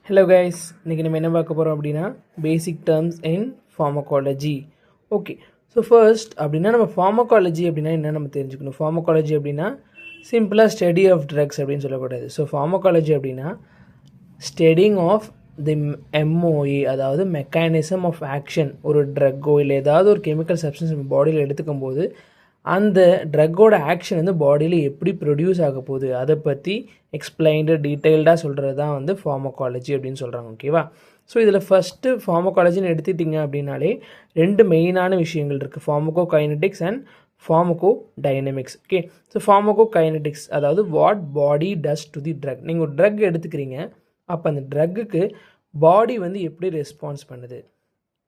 Hello guys, இன்னைக்கு நம்ம என்ன பார்க்க போறோம் அப்படினா basic terms in pharmacology. Okay. So first அப்படினா நம்ம pharmacology அப்படினா என்ன நம்ம தெரிஞ்சுக்கணும். Pharmacology அப்படினா சிம்பிளா study of drugs அப்படினு சொல்லக்கூடாது. So pharmacology அப்படினா studying of the MOA அதாவது mechanism of action ஒரு ட்ரக்கோ இல்லை ஏதாவது ஒரு கெமிக்கல் சப்ஸ்டன்ஸ் நம்ம பாடியில் எடுத்துக்கும் போது அந்த ட்ரக்கோட ஆக்ஷன் வந்து பாடியில் எப்படி ப்ரொடியூஸ் ஆக போகுது அதை பற்றி எக்ஸ்பிளைன்டு டீட்டெயில்டாக சொல்கிறது தான் வந்து ஃபார்மகாலஜி அப்படின்னு சொல்கிறாங்க. ஓகேவா? ஸோ இதில் ஃபஸ்ட்டு ஃபார்மகாலஜின்னு எடுத்துக்கிட்டிங்க அப்படின்னாலே ரெண்டு மெயினான விஷயங்கள் இருக்குது, pharmacokinetics and pharmacodynamics. Okay, so pharmacokinetics அதாவது what body does to the drug. நீங்கள் ஒரு ட்ரக் எடுத்துக்கிறீங்க, அப்போ அந்த ட்ரக்குக்கு பாடி வந்து எப்படி ரெஸ்பான்ஸ் பண்ணுது,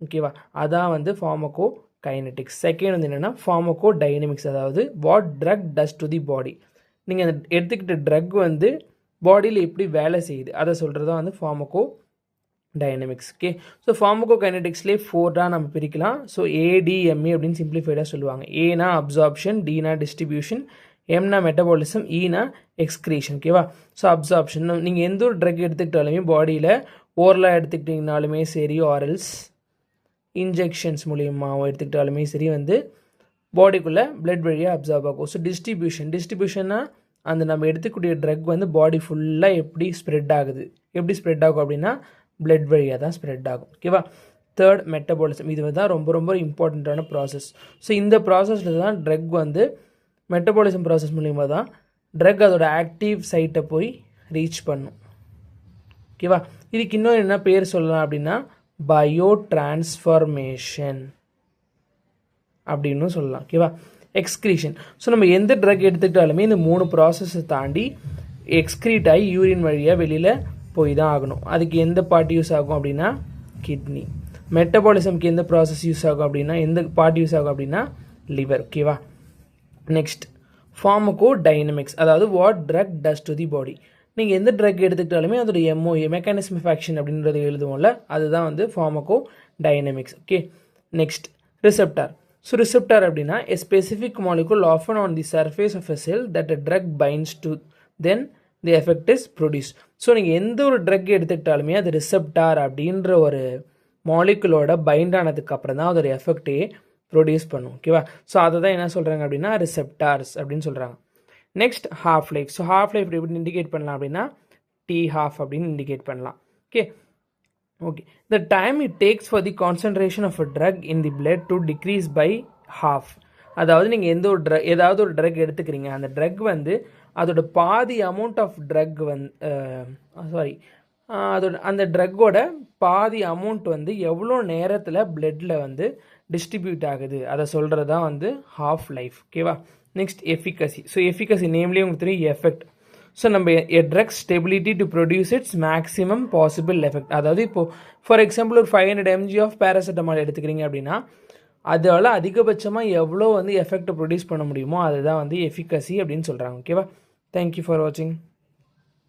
ஓகேவா, அதான் வந்து ஃபார்மகோ கைனடிக்ஸ். செகண்ட் வந்து என்னென்னா ஃபார்மகோ டைனமிக்ஸ், அதாவது what drug does to the body. நீங்கள் அந்த எடுத்துக்கிட்ட ட்ரக் வந்து பாடியில் எப்படி வேலை செய்யுது அதை சொல்கிறது தான் வந்து ஃபார்மகோ டைனமிக்ஸ். ஓகே, ஸோ ஃபார்மகோ கைனடிக்ஸ்லேயே 4 நம்ம பிரிக்கலாம். ஸோ ஏடிஎம்ஏ அப்படின்னு சிம்பிளிஃபைடாக சொல்லுவாங்க. ஏனா அப்சார்ப்ஷன், டினா டிஸ்ட்ரிபியூஷன், எம்னா மெட்டபாலிசம், ஈனா எக்ஸ்கிரீஷன். ஓகேவா? ஸோ அப்சார்ப்ஷன் நீங்கள் எந்த ஒரு ட்ரக் எடுத்துக்கிட்டாலுமே பாடியில் ஓரலாக எடுத்துக்கிட்டிங்கனாலுமே சரி, ஆரல்ஸ் இன்ஜெக்ஷன்ஸ் மூலியமாக எடுத்துக்கிட்டாலுமே சரி வந்து பாடிக்குள்ளே பிளட் வழியாக அப்சார்ப் ஆகும். ஸோ டிஸ்ட்ரிபியூஷன்னா அந்த நம்ம எடுத்துக்கூடிய ட்ரக் வந்து பாடி ஃபுல்லாக எப்படி ஸ்ப்ரெட் ஆகுது, எப்படி ஸ்ப்ரெட் ஆகும் அப்படின்னா பிளட் வழியாக தான் ஸ்ப்ரெட் ஆகும். ஓகேவா? தேர்ட் மெட்டபாலிசம், இது தான் ரொம்ப ரொம்ப இம்பார்ட்டண்ட்டான ப்ராசஸ். ஸோ இந்த ப்ராசஸில் தான் ட்ரக் வந்து மெட்டபாலிசம் ப்ராசஸ் மூலியமாக தான் ட்ரக் அதோட ஆக்டிவ் சைட்டை போய் ரீச் பண்ணும். ஓகேவா? இதுக்கு இன்னும் என்ன பேர் சொல்லலாம் அப்படின்னா பயோ டிரான்ஸ்ஃபர்மேஷன் அப்படின்னு சொல்லலாம். ஓகேவா? எக்ஸ்கிரீஷன். ஸோ நம்ம எந்த ட்ரக் எடுத்துக்கிட்டாலுமே இந்த 3 ப்ராசஸை தாண்டி எக்ஸ்க்ரீட் ஆகி யூரின் வழியாக வெளியில் போய் தான் ஆகணும். அதுக்கு எந்த பார்ட் யூஸ் ஆகும் அப்படின்னா கிட்னி. மெட்டபாலிசம்க்கு எந்த ப்ராசஸ் யூஸ் ஆகும் அப்படின்னா, எந்த பார்ட் யூஸ் ஆகும் அப்படின்னா லிவர். ஓகேவா? நெக்ஸ்ட் ஃபார்மகோ டைனமிக்ஸ், அதாவது what drug does to the body. நீங்கள் எந்த ட்ரக் எடுத்துக்கிட்டாலுமே அதோட எம்ஓஏ மெக்கானிசம் ஆஃப் ஆக்ஷன் அப்படின்றது எழுதுவோம்ல, அதுதான் வந்து pharmacodynamics. Okay, next receptor. So receptor அப்படின்னா a specific molecule often on the surface of a cell that a drug binds to, then the effect is produced. So நீங்கள் எந்த ஒரு drug எடுத்துக்கிட்டாலுமே அது receptor அப்படின்ற ஒரு மாலிகுலோட பைண்ட் ஆனதுக்கு அப்புறம் தான் அதோட எஃபெக்டே ப்ரொடியூஸ் பண்ணும். ஓகேவா? ஸோ அதை தான் என்ன சொல்கிறாங்க அப்படின்னா ரிசெப்டார்ஸ் அப்படின்னு சொல்கிறாங்க. Next half life. So half life எப்படி இண்டிகேட் பண்ணலாம் அப்படின்னா T12 அப்படின்னு இண்டிகேட் பண்ணலாம். Okay, the time it takes for the concentration of a drug in the blood to decrease by half. அதாவது நீங்கள் ஏதாவது ஒரு ட்ரக் எடுத்துக்கிறீங்க, அந்த ட்ரக் வந்து அதோட பாதி அமௌண்ட் ஆஃப் ட்ரக் அந்த ட்ரக்கோட பாதி அமௌண்ட் வந்து எவ்வளோ நேரத்தில் பிளட்டில் வந்து டிஸ்ட்ரிபியூட் ஆகுது அதை சொல்கிறது தான் வந்து ஹாஃப் லைஃப். ஓகேவா? Next efficacy. ஸோ எஃபிகசி நேம்லேயே உங்களுக்கு தெரியும் எஃபெக்ட். ஸோ நம்ம a drug stability to produce its maximum possible effect. அதாவது இப்போது ஃபார் எக்ஸாம்பிள் ஒரு 500 mg ஆஃப் பேராசிட்டமால் எடுத்துக்கிறீங்க அப்படின்னா அதால் அதிகபட்சமாக எவ்வளோ வந்து எஃபெக்ட் ப்ரொடியூஸ் பண்ண முடியுமோ அதுதான் வந்து எஃபிகசி அப்படின்னு சொல்கிறாங்க. ஓகேவா? தேங்க்யூ ஃபார் வாட்சிங்.